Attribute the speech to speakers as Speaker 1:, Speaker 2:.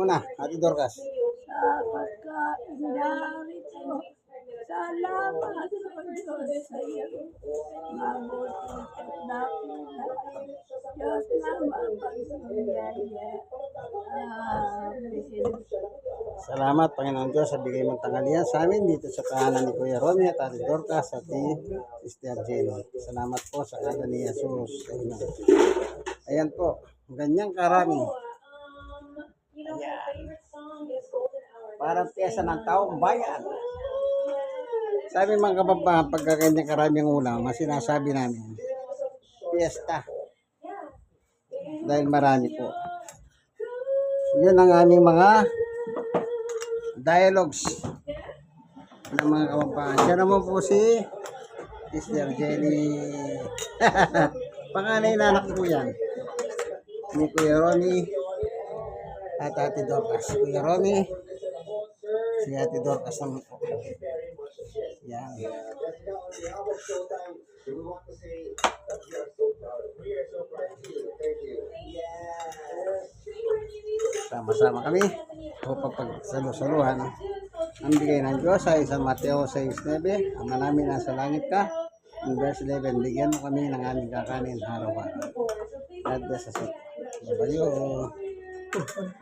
Speaker 1: Una, Ate Dorcas.
Speaker 2: sa pagkain narito. Salamat o Diyos sa iyo. Mabuti at dakila. Diyos na mapagbiyaya. Amen.
Speaker 1: Salamat, Panginoon Diyos, sa bigay mong tanghalian sa amin dito sa kahanan ni Kuya Romy at Ate Dorcas at ni Sister Jenny. Salamat po sa kahanan ni Jesus. Amen. Ayan po, ganyang karami. Ayan. Parang piyesa ng taong bayan. Sabi mga kababayan, pagka ganyang karaming ulam, mas sinasabi namin, piyesta. Dahil marami po. Yun ang aming mga dialogues ng mga kababayan. Siya naman po si Sister Jenny. Panganay na anak ko yan. Ni Kuya Romy at Ate Dorcas. Kuya Romy, si Ate Dorcas naman po. Yan. Sama-sama kami upang pagsalusaluhan ang bigay ng Diyos sa San Mateo 6:9. Ama namin nasa langit ka. In verse 11, bigyan mo kami ng aming kakanin araw-araw. God bless us all. Bye-bye.